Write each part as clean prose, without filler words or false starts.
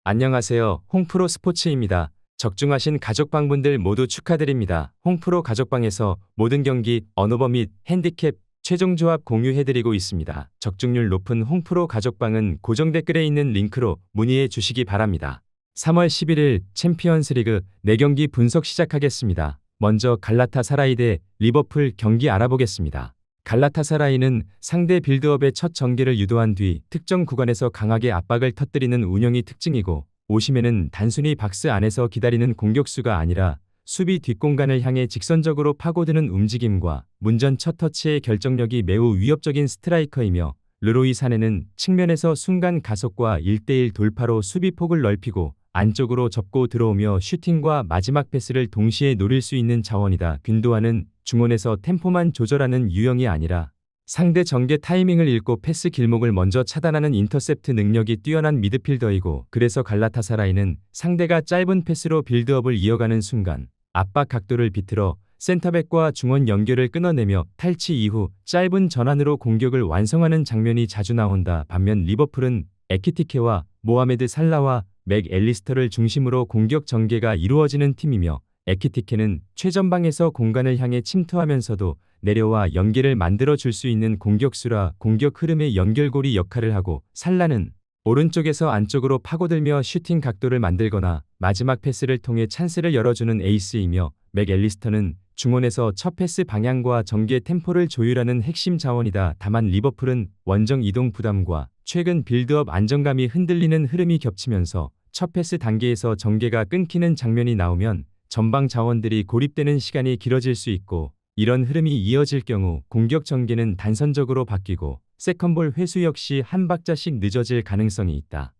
안녕하세요. 홍프로 스포츠입니다. 적중하신 가족방분들 모두 축하드립니다. 홍프로 가족방에서 모든 경기, 언오버 및 핸디캡, 최종 조합 공유해드리고 있습니다. 적중률 높은 홍프로 가족방은 고정 댓글에 있는 링크로 문의해 주시기 바랍니다. 3월 11일 챔피언스리그 4경기 분석 시작하겠습니다. 먼저 갈라타사라이 대 리버풀 경기 알아보겠습니다. 갈라타사라이는 상대 빌드업의 첫 전개를 유도한 뒤 특정 구간에서 강하게 압박을 터뜨리는 운영이 특징이고, 오시멘은 단순히 박스 안에서 기다리는 공격수가 아니라 수비 뒷공간을 향해 직선적으로 파고드는 움직임과 문전 첫 터치의 결정력이 매우 위협적인 스트라이커이며, 르로이 사네는 측면에서 순간 가속과 1대1 돌파로 수비폭을 넓히고 안쪽으로 접고 들어오며 슈팅과 마지막 패스를 동시에 노릴 수 있는 자원이다. 균도아는 중원에서 템포만 조절하는 유형이 아니라 상대 전개 타이밍을 읽고 패스 길목을 먼저 차단하는 인터셉트 능력이 뛰어난 미드필더이고, 그래서 갈라타사라이는 상대가 짧은 패스로 빌드업을 이어가는 순간 압박 각도를 비틀어 센터백과 중원 연결을 끊어내며 탈취 이후 짧은 전환으로 공격을 완성하는 장면이 자주 나온다. 반면 리버풀은 에키티케와 모하메드 살라와 맥 앨리스터를 중심으로 공격 전개가 이루어지는 팀이며, 에키티케는 최전방에서 공간을 향해 침투하면서도 내려와 연계를 만들어 줄 수 있는 공격수라 공격 흐름의 연결고리 역할을 하고, 살라는 오른쪽에서 안쪽으로 파고들며 슈팅 각도를 만들거나 마지막 패스를 통해 찬스를 열어주는 에이스이며, 맥 앨리스터는 중원에서 첫 패스 방향과 전개 템포를 조율하는 핵심 자원이다. 다만 리버풀은 원정 이동 부담과 최근 빌드업 안정감이 흔들리는 흐름이 겹치면서 첫 패스 단계에서 전개가 끊기는 장면이 나오면 전방 자원들이 고립되는 시간이 길어질 수 있고, 이런 흐름이 이어질 경우 공격 전개는 단선적으로 바뀌고 세컨볼 회수 역시 한 박자씩 늦어질 가능성이 있다.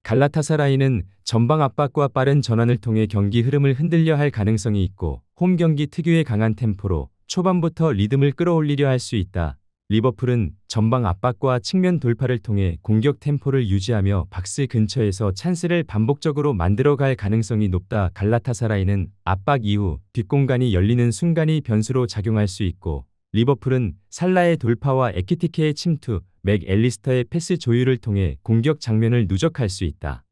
갈라타사라이는 전방 압박과 빠른 전환을 통해 경기 흐름을 흔들려 할 가능성이 있고, 홈 경기 특유의 강한 템포로 초반부터 리듬을 끌어올리려 할 수 있다. 리버풀은 전방 압박과 측면 돌파를 통해 공격 템포를 유지하며 박스 근처에서 찬스를 반복적으로 만들어갈 가능성이 높다. 갈라타사라이는 압박 이후 뒷공간이 열리는 순간이 변수로 작용할 수 있고, 리버풀은 살라의 돌파와 에키티케의 침투, 맥 앨리스터의 패스 조율을 통해 공격 장면을 누적할 수 있다.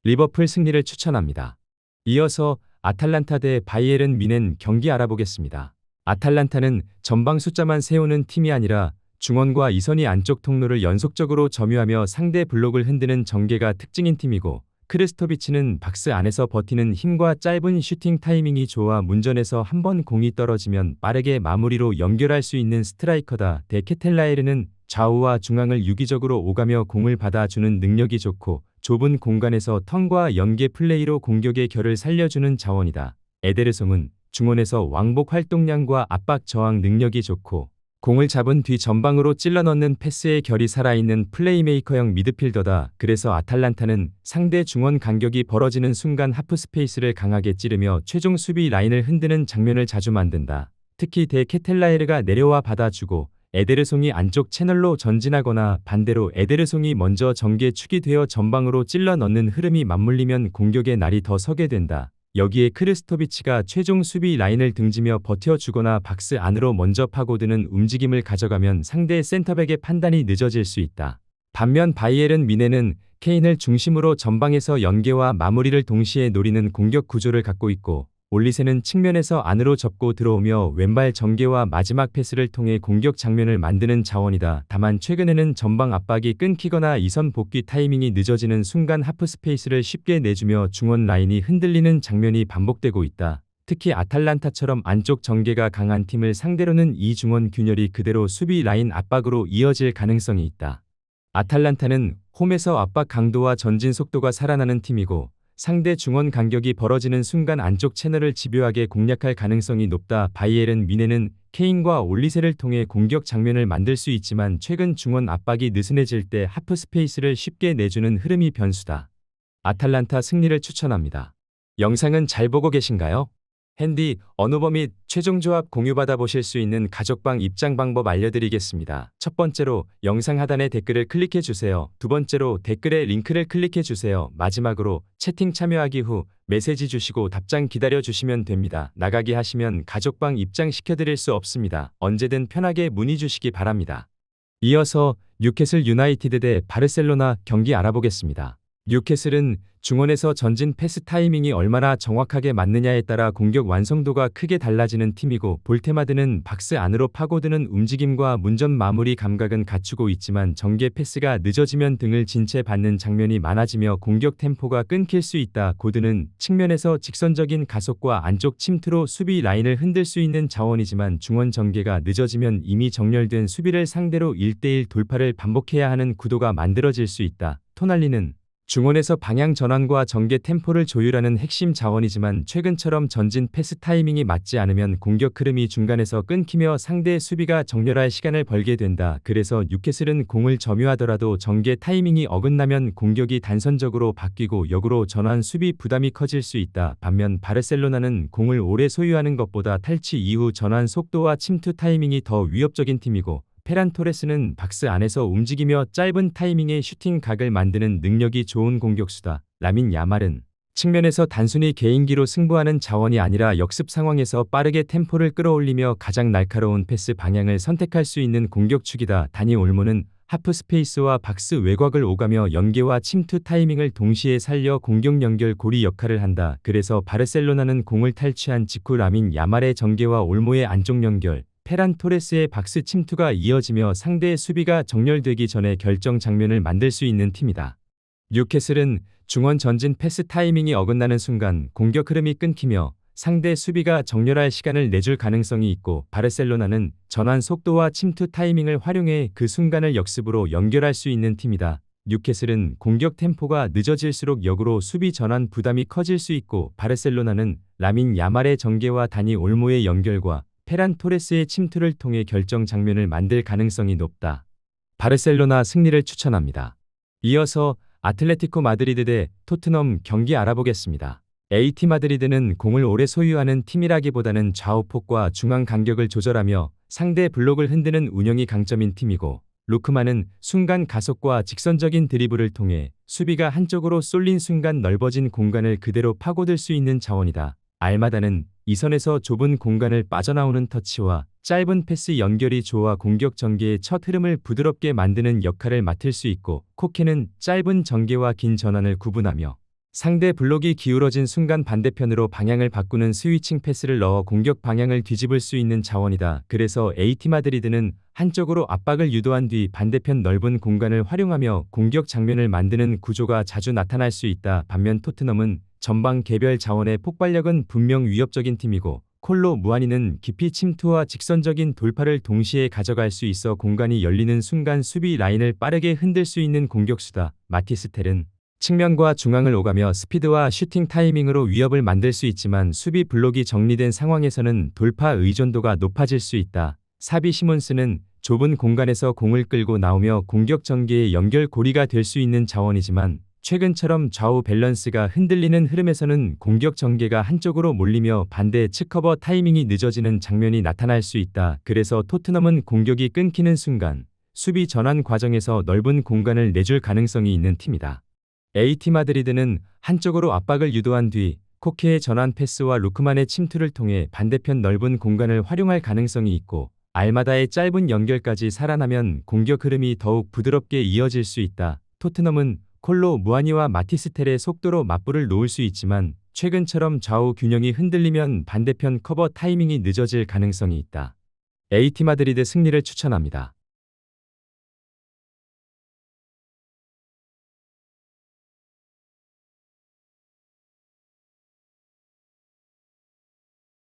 리버풀 승리를 추천합니다. 이어서 아탈란타 대 바이에른 뮌헨 경기 알아보겠습니다. 아탈란타는 전방 숫자만 세우는 팀이 아니라 중원과 이선이 안쪽 통로를 연속적으로 점유하며 상대 블록을 흔드는 전개가 특징인 팀이고, 크리스토비치는 박스 안에서 버티는 힘과 짧은 슈팅 타이밍이 좋아 문전에서 한번 공이 떨어지면 빠르게 마무리로 연결할 수 있는 스트라이커다. 데케텔라에르는 좌우와 중앙을 유기적으로 오가며 공을 받아주는 능력이 좋고, 좁은 공간에서 턴과 연계 플레이로 공격의 결을 살려주는 자원이다. 에데르송은 중원에서 왕복 활동량과 압박 저항 능력이 좋고, 공을 잡은 뒤 전방으로 찔러 넣는 패스의 결이 살아있는 플레이메이커형 미드필더다. 그래서 아탈란타는 상대 중원 간격이 벌어지는 순간 하프 스페이스를 강하게 찌르며 최종 수비 라인을 흔드는 장면을 자주 만든다. 특히 데 케텔라에르가 내려와 받아주고 에데르송이 안쪽 채널로 전진하거나 반대로 에데르송이 먼저 전개축이 되어 전방으로 찔러 넣는 흐름이 맞물리면 공격의 날이 더 서게 된다. 여기에 크리스토비치가 최종 수비 라인을 등지며 버텨주거나 박스 안으로 먼저 파고드는 움직임을 가져가면 상대 센터백의 판단이 늦어질 수 있다. 반면 바이에른 뮌헨은 케인을 중심으로 전방에서 연계와 마무리를 동시에 노리는 공격 구조를 갖고 있고, 올리세는 측면에서 안으로 접고 들어오며 왼발 전개와 마지막 패스를 통해 공격 장면을 만드는 자원이다. 다만 최근에는 전방 압박이 끊기거나 이선 복귀 타이밍이 늦어지는 순간 하프 스페이스를 쉽게 내주며 중원 라인이 흔들리는 장면이 반복되고 있다. 특히 아탈란타처럼 안쪽 전개가 강한 팀을 상대로는 이 중원 균열이 그대로 수비 라인 압박으로 이어질 가능성이 있다. 아탈란타는 홈에서 압박 강도와 전진 속도가 살아나는 팀이고, 상대 중원 간격이 벌어지는 순간 안쪽 채널을 집요하게 공략할 가능성이 높다. 바이에른 뮌헨은 케인과 올리세를 통해 공격 장면을 만들 수 있지만 최근 중원 압박이 느슨해질 때 하프 스페이스를 쉽게 내주는 흐름이 변수다. 아탈란타 승리를 추천합니다. 영상은 잘 보고 계신가요? 핸디, 언오버 및 최종 조합 공유받아 보실 수 있는 가족방 입장 방법 알려드리겠습니다. 첫 번째로 영상 하단의 댓글을 클릭해 주세요. 두 번째로 댓글에 링크를 클릭해 주세요. 마지막으로 채팅 참여하기 후 메시지 주시고 답장 기다려 주시면 됩니다. 나가기 하시면 가족방 입장 시켜드릴 수 없습니다. 언제든 편하게 문의 주시기 바랍니다. 이어서 뉴캐슬 유나이티드 대 바르셀로나 경기 알아보겠습니다. 뉴캐슬은 중원에서 전진 패스 타이밍이 얼마나 정확하게 맞느냐에 따라 공격 완성도가 크게 달라지는 팀이고, 볼테마드는 박스 안으로 파고드는 움직임과 문전 마무리 감각은 갖추고 있지만 전개 패스가 늦어지면 등을 진 채 받는 장면이 많아지며 공격 템포가 끊길 수 있다. 고드는 측면에서 직선적인 가속과 안쪽 침투로 수비 라인을 흔들 수 있는 자원이지만 중원 전개가 늦어지면 이미 정렬된 수비를 상대로 1대1 돌파를 반복해야 하는 구도가 만들어질 수 있다. 토날리는 중원에서 방향 전환과 전개 템포를 조율하는 핵심 자원이지만 최근처럼 전진 패스 타이밍이 맞지 않으면 공격 흐름이 중간에서 끊기며 상대의 수비가 정렬할 시간을 벌게 된다. 그래서 뉴캐슬은 공을 점유하더라도 전개 타이밍이 어긋나면 공격이 단선적으로 바뀌고 역으로 전환 수비 부담이 커질 수 있다. 반면 바르셀로나는 공을 오래 소유하는 것보다 탈취 이후 전환 속도와 침투 타이밍이 더 위협적인 팀이고, 페란 토레스는 박스 안에서 움직이며 짧은 타이밍에 슈팅 각을 만드는 능력이 좋은 공격수다. 라민 야말은 측면에서 단순히 개인기로 승부하는 자원이 아니라 역습 상황에서 빠르게 템포를 끌어올리며 가장 날카로운 패스 방향을 선택할 수 있는 공격축이다. 다니 올모는 하프 스페이스와 박스 외곽을 오가며 연계와 침투 타이밍을 동시에 살려 공격 연결 고리 역할을 한다. 그래서 바르셀로나는 공을 탈취한 직후 라민 야말의 전개와 올모의 안쪽 연결, 페란 토레스의 박스 침투가 이어지며 상대의 수비가 정렬되기 전에 결정 장면을 만들 수 있는 팀이다. 뉴캐슬은 중원 전진 패스 타이밍이 어긋나는 순간 공격 흐름이 끊기며 상대 수비가 정렬할 시간을 내줄 가능성이 있고, 바르셀로나는 전환 속도와 침투 타이밍을 활용해 그 순간을 역습으로 연결할 수 있는 팀이다. 뉴캐슬은 공격 템포가 늦어질수록 역으로 수비 전환 부담이 커질 수 있고, 바르셀로나는 라민 야말의 전개와 다니 올모의 연결과 페란 토레스의 침투를 통해 결정 장면을 만들 가능성이 높다. 바르셀로나 승리를 추천합니다. 이어서 아틀레티코 마드리드 대 토트넘 경기 알아보겠습니다. AT 마드리드는 공을 오래 소유하는 팀이라기보다는 좌우폭과 중앙 간격을 조절하며 상대 블록을 흔드는 운영이 강점인 팀이고, 루크만은 순간 가속과 직선적인 드리블을 통해 수비가 한쪽으로 쏠린 순간 넓어진 공간을 그대로 파고들 수 있는 자원이다. 알마다는 이선에서 좁은 공간을 빠져나오는 터치와 짧은 패스 연결이 좋아 공격 전개의 첫 흐름을 부드럽게 만드는 역할을 맡을 수 있고, 코케는 짧은 전개와 긴 전환을 구분하며 상대 블록이 기울어진 순간 반대편으로 방향을 바꾸는 스위칭 패스를 넣어 공격 방향을 뒤집을 수 있는 자원이다. 그래서 AT 마드리드는 한쪽으로 압박을 유도한 뒤 반대편 넓은 공간을 활용하며 공격 장면을 만드는 구조가 자주 나타날 수 있다. 반면 토트넘은 전방 개별 자원의 폭발력은 분명 위협적인 팀이고, 콜로 무아니는 깊이 침투와 직선적인 돌파를 동시에 가져갈 수 있어 공간이 열리는 순간 수비 라인을 빠르게 흔들 수 있는 공격수다. 마티스텔은 측면과 중앙을 오가며 스피드와 슈팅 타이밍으로 위협을 만들 수 있지만 수비 블록이 정리된 상황에서는 돌파 의존도가 높아질 수 있다. 사비 시몬스는 좁은 공간에서 공을 끌고 나오며 공격 전개의 연결 고리가 될 수 있는 자원이지만, 최근처럼 좌우 밸런스가 흔들리는 흐름에서는 공격 전개가 한쪽으로 몰리며 반대 측 커버 타이밍이 늦어지는 장면이 나타날 수 있다. 그래서 토트넘은 공격이 끊기는 순간 수비 전환 과정에서 넓은 공간을 내줄 가능성이 있는 팀이다. AT 마드리드는 한쪽으로 압박을 유도한 뒤 코케의 전환 패스와 루크만의 침투를 통해 반대편 넓은 공간을 활용할 가능성이 있고, 알마다의 짧은 연결까지 살아나면 공격 흐름이 더욱 부드럽게 이어질 수 있다. 토트넘은 콜로 무아니와 마티스텔의 속도로 맞불을 놓을 수 있지만, 최근처럼 좌우 균형이 흔들리면 반대편 커버 타이밍이 늦어질 가능성이 있다. AT 마드리드 승리를 추천합니다.